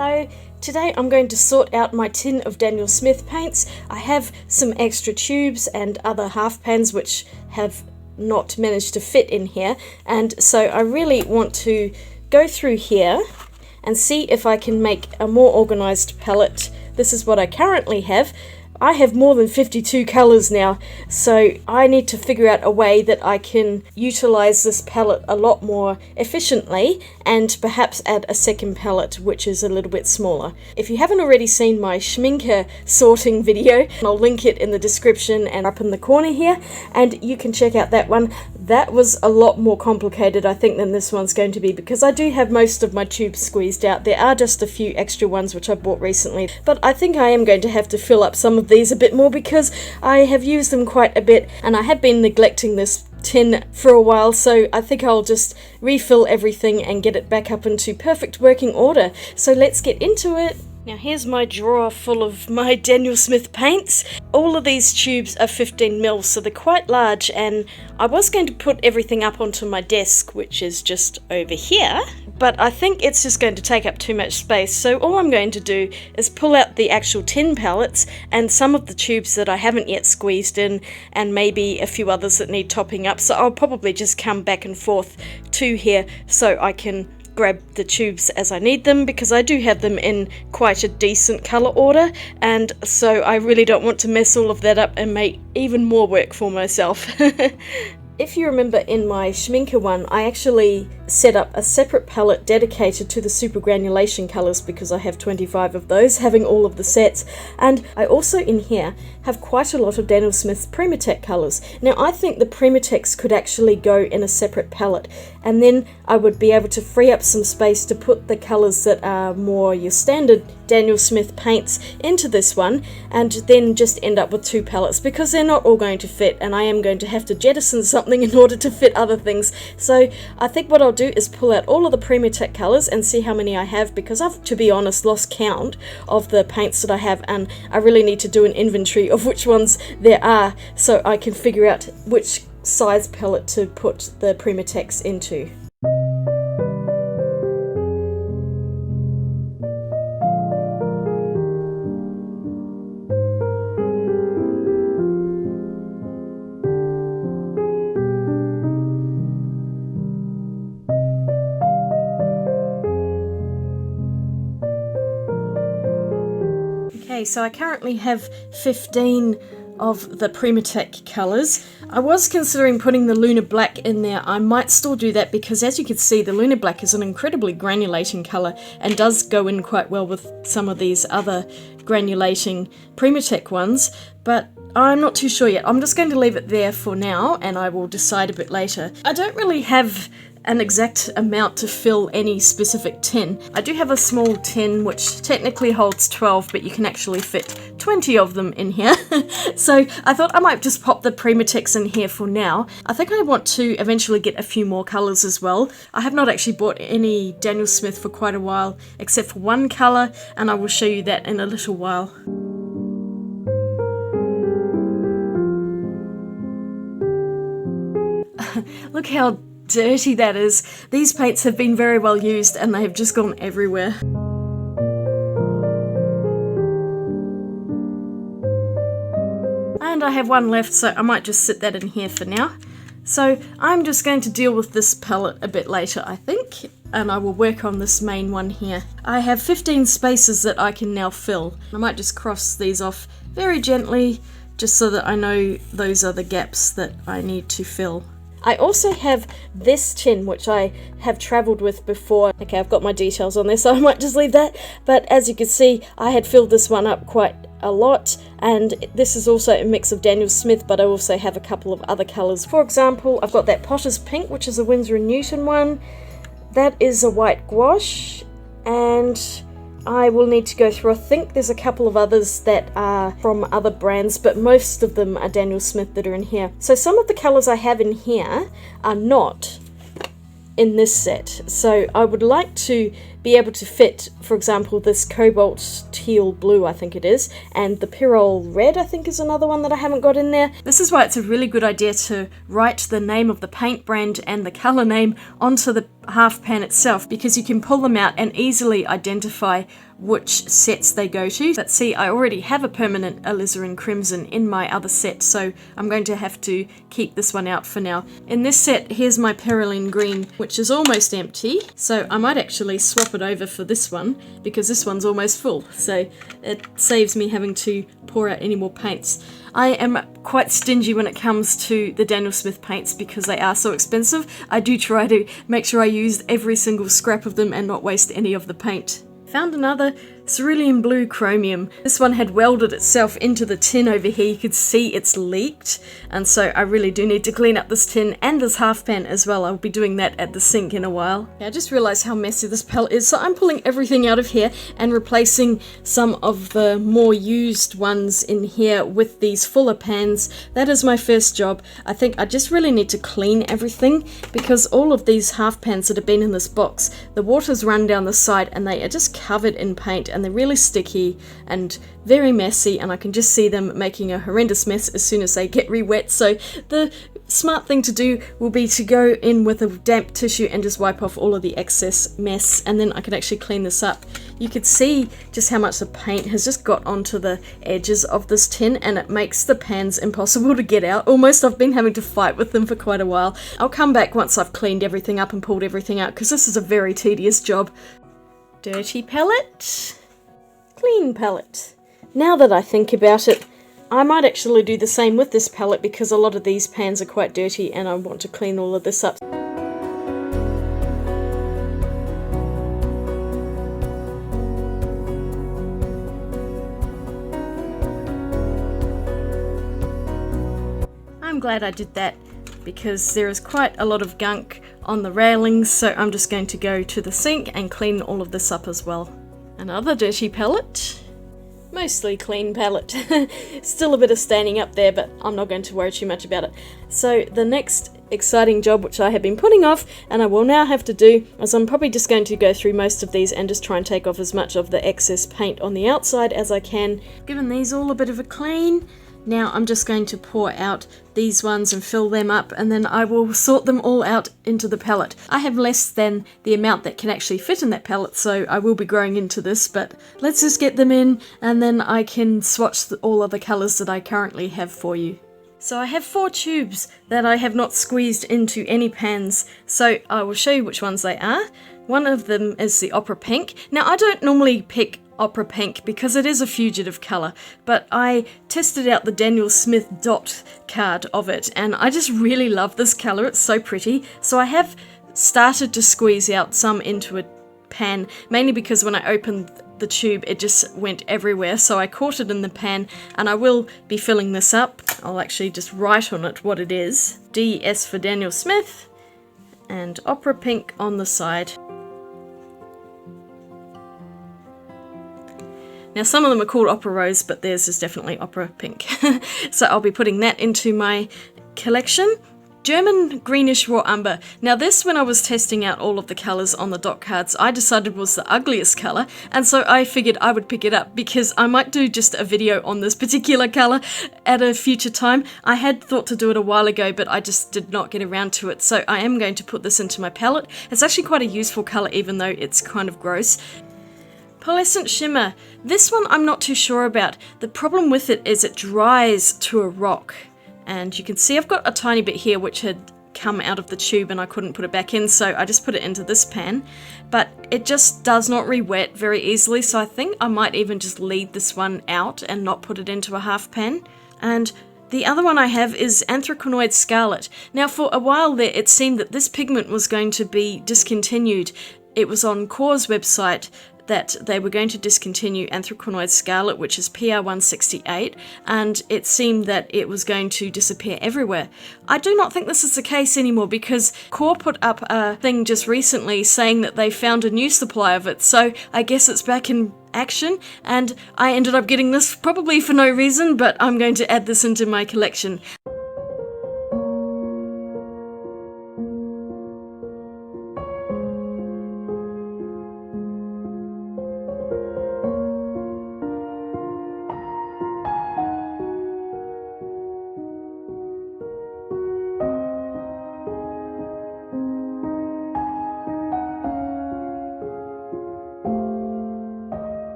Hello! Today I'm going to sort out my tin of Daniel Smith paints. I have some extra tubes and other half pans which have not managed to fit in here, and so I really want to go through here and see if I can make a more organized palette. This is what I currently have. I have more than 52 colours now, so I need to figure out a way that I can utilise this palette a lot more efficiently and perhaps add a second palette which is a little bit smaller. If you haven't already seen my Schmincke sorting video, I'll link it in the description and up in the corner here, and you can check out that one. That was a lot more complicated, I think, than this one's going to be, because I do have most of my tubes squeezed out. There are just a few extra ones which I bought recently, but I think I am going to have to fill up some of these a bit more because I have used them quite a bit and I have been neglecting this tin for a while, so I think I'll just refill everything and get it back up into perfect working order. So let's get into it. Now here's my drawer full of my Daniel Smith paints. All of these tubes are 15mm, so they're quite large, and I was going to put everything up onto my desk, which is just over here, but I think it's just going to take up too much space, so all I'm going to do is pull out the actual tin palettes and some of the tubes that I haven't yet squeezed in, and maybe a few others that need topping up, so I'll probably just come back and forth to here so I can grab the tubes as I need them, because I do have them in quite a decent colour order, and so I really don't want to mess all of that up and make even more work for myself. If you remember in my Schmincke one, I actually set up a separate palette dedicated to the super granulation colours because I have 25 of those, having all of the sets, and I also in here have quite a lot of Daniel Smith's Primatek colours. Now I think the Primateks could actually go in a separate palette, and then I would be able to free up some space to put the colours that are more your standard Daniel Smith paints into this one, and then just end up with two palettes because they're not all going to fit, and I am going to have to jettison something in order to fit other things. So I think what I'll do is pull out all of the Primatek colours and see how many I have, because I've, to be honest, lost count of the paints that I have, and I really need to do an inventory of which ones there are so I can figure out which size palette to put the Primateks into. Okay, so I currently have 15 of the Primatek colours. I was considering putting the Lunar Black in there. I might still do that because, as you can see, the Lunar Black is an incredibly granulating colour and does go in quite well with some of these other granulating Primatek ones, but I'm not too sure yet. I'm just going to leave it there for now and I will decide a bit later. I don't really have an exact amount to fill any specific tin. I do have a small tin which technically holds 12, but you can actually fit 20 of them in here. So I thought I might just pop the Primateks in here for now. I think I want to eventually get a few more colours as well. I have not actually bought any Daniel Smith for quite a while, except for one colour, and I will show you that in a little while. Look how dirty that is. These paints have been very well used and they have just gone everywhere. And I have one left, so I might just sit that in here for now. So I'm just going to deal with this palette a bit later, I think, and I will work on this main one here. I have 15 spaces that I can now fill. I might just cross these off very gently just so that I know those are the gaps that I need to fill. I also have this tin which I have travelled with before. Okay, I've got my details on there, so I might just leave that. But as you can see, I had filled this one up quite a lot, and this is also a mix of Daniel Smith, but I also have a couple of other colours. For example, I've got that Potter's Pink, which is a Winsor & Newton one. That is a white gouache, and I will need to go through. I think there's a couple of others that are from other brands, but most of them are Daniel Smith that are in here. So some of the colours I have in here are not in this set. So I would like to be able to fit, for example, this cobalt teal blue, I think it is, and the Pyrrole red, I think, is another one that I haven't got in there. This is why it's a really good idea to write the name of the paint brand and the colour name onto the half pan itself, because you can pull them out and easily identify which sets they go to. But see, I already have a permanent alizarin crimson in my other set, so I'm going to have to keep this one out for now. In this set, here's my perylene green, which is almost empty, so I might actually swap it over for this one, because this one's almost full, so it saves me having to pour out any more paints. I am quite stingy when it comes to the Daniel Smith paints because they are so expensive. I do try to make sure I use every single scrap of them and not waste any of the paint. Found another cerulean blue chromium. This one had welded itself into the tin over here. You could see it's leaked, and so I really do need to clean up this tin and this half pan as well. I'll be doing that at the sink in a while. I just realized how messy this palette is, so I'm pulling everything out of here and replacing some of the more used ones in here with these fuller pans. That is my first job. I think I just really need to clean everything, because all of these half pans that have been in this box, the water's run down the side and they are just covered in paint, and they're really sticky and very messy, and I can just see them making a horrendous mess as soon as they get re-wet. So the smart thing to do will be to go in with a damp tissue and just wipe off all of the excess mess, and then I can actually clean this up. You could see just how much the paint has just got onto the edges of this tin, and it makes the pans impossible to get out. Almost I've been having to fight with them for quite a while. I'll come back once I've cleaned everything up and pulled everything out, because this is a very tedious job. Dirty palette, clean palette. Now that I think about it, I might actually do the same with this palette, because a lot of these pans are quite dirty and I want to clean all of this up. I'm glad I did that, because there is quite a lot of gunk on the railings, so I'm just going to go to the sink and clean all of this up as well. Another dirty palette. Mostly clean palette. Still a bit of staining up there, but I'm not going to worry too much about it. So the next exciting job, which I have been putting off and I will now have to do, is I'm probably just going to go through most of these and just try and take off as much of the excess paint on the outside as I can. Given these all a bit of a clean, now I'm just going to pour out these ones and fill them up, and then I will sort them all out into the palette. I have less than the amount that can actually fit in that palette, so I will be growing into this, but let's just get them in and then I can swatch all of the colours that I currently have for you. So I have 4 tubes that I have not squeezed into any pans, so I will show you which ones they are. One of them is the Opera Pink. Now I don't normally pick Opera Pink because it is a fugitive colour, but I tested out the Daniel Smith dot card of it and I just really love this colour. It's so pretty. So I have started to squeeze out some into a pan, mainly because when I opened the tube it just went everywhere, so I caught it in the pan, and I will be filling this up. I'll actually just write on it what it is. DS for Daniel Smith and Opera Pink on the side. Now some of them are called Opera Rose, but theirs is definitely Opera Pink. So I'll be putting that into my collection. German Greenish Raw Umber. Now this, when I was testing out all of the colours on the dot cards, I decided was the ugliest colour, and so I figured I would pick it up because I might do just a video on this particular colour at a future time. I had thought to do it a while ago, but I just did not get around to it, so I am going to put this into my palette. It's actually quite a useful colour, even though it's kind of gross. Pearlescent Shimmer. This one I'm not too sure about. The problem with it is it dries to a rock. And you can see I've got a tiny bit here which had come out of the tube and I couldn't put it back in, so I just put it into this pan. But it just does not re-wet very easily, so I think I might even just leave this one out and not put it into a half pan. And the other one I have is Anthracanoid Scarlet. Now for a while there it seemed that this pigment was going to be discontinued. It was on Core's website that they were going to discontinue Anthracanoid Scarlet, which is PR168, and it seemed that it was going to disappear everywhere. I do not think this is the case anymore, because Core put up a thing just recently saying that they found a new supply of it, so I guess it's back in action, and I ended up getting this probably for no reason, but I'm going to add this into my collection.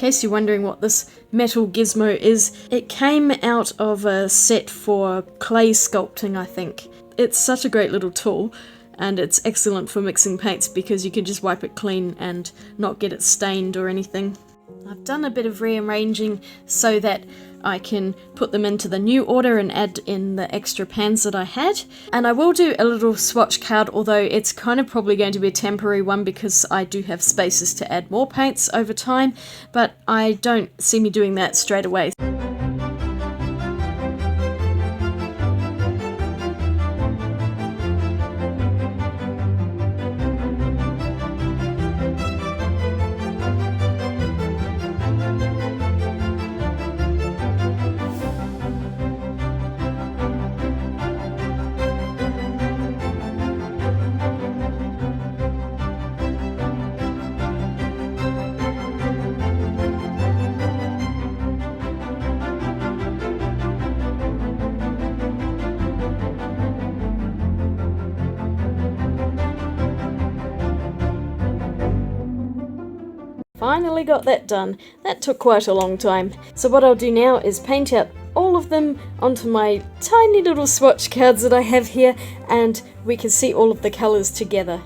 case you're wondering what this metal gizmo is, it came out of a set for clay sculpting, I think. It's such a great little tool, and it's excellent for mixing paints because you can just wipe it clean and not get it stained or anything. I've done a bit of rearranging so that I can put them into the new order and add in the extra pans that I had. And I will do a little swatch card, although it's kind of probably going to be a temporary one because I do have spaces to add more paints over time, but I don't see me doing that straight away. Finally got that done. That took quite a long time. So what I'll do now is paint out all of them onto my tiny little swatch cards that I have here, and we can see all of the colours together.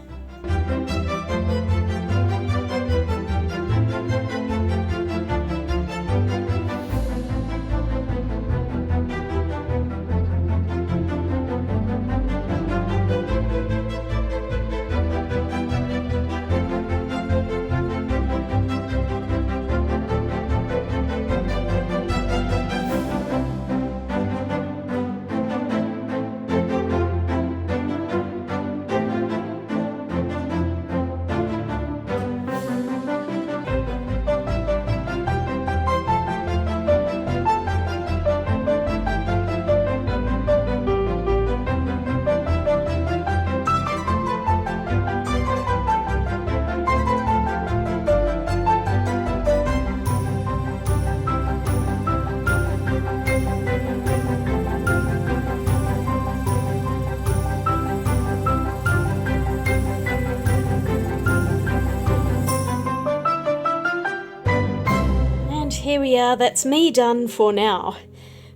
Here we are, that's me done for now.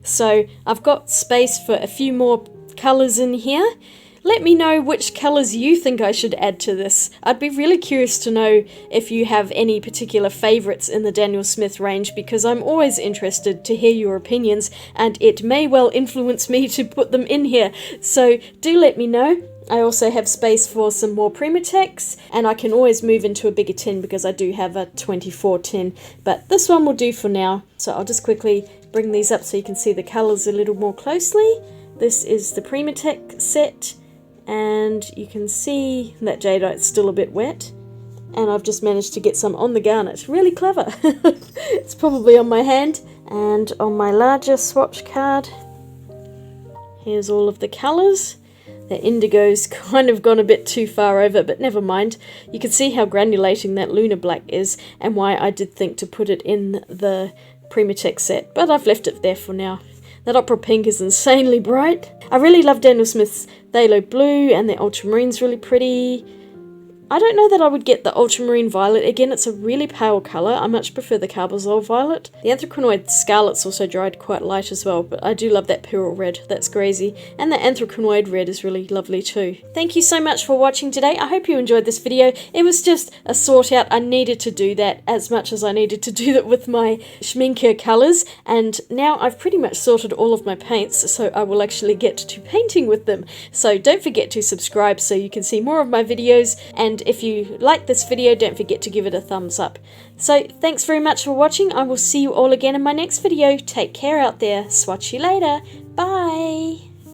So I've got space for a few more colours in here. Let me know which colours you think I should add to this. I'd be really curious to know if you have any particular favourites in the Daniel Smith range, because I'm always interested to hear your opinions and it may well influence me to put them in here. So do let me know. I also have space for some more Primateks, and I can always move into a bigger tin because I do have a 24 tin, but this one will do for now. So I'll just quickly bring these up so you can see the colours a little more closely. This is the Primatek set, and you can see that jadeite's still a bit wet, and I've just managed to get some on the garnet. Really clever. It's probably on my hand. And on my larger swatch card, here's all of the colours. The indigo's kind of gone a bit too far over, but never mind. You can see how granulating that lunar black is and why I did think to put it in the Primatek set, but I've left it there for now. That opera pink is insanely bright. I really love Daniel Smith's phthalo blue, and the ultramarine's really pretty. I don't know that I would get the ultramarine violet. Again, it's a really pale colour. I much prefer the carbazole violet. The anthracanoid scarlet's also dried quite light as well, but I do love that pearl red. That's crazy. And the anthracanoid red is really lovely too. Thank you so much for watching today. I hope you enjoyed this video. It was just a sort out. I needed to do that as much as I needed to do that with my Schmincke colours, and now I've pretty much sorted all of my paints, so I will actually get to painting with them. So don't forget to subscribe so you can see more of my videos, and if you like this video, don't forget to give it a thumbs up. So thanks very much for watching. I will see you all again in my next video. Take care out there. Swatch you later. Bye.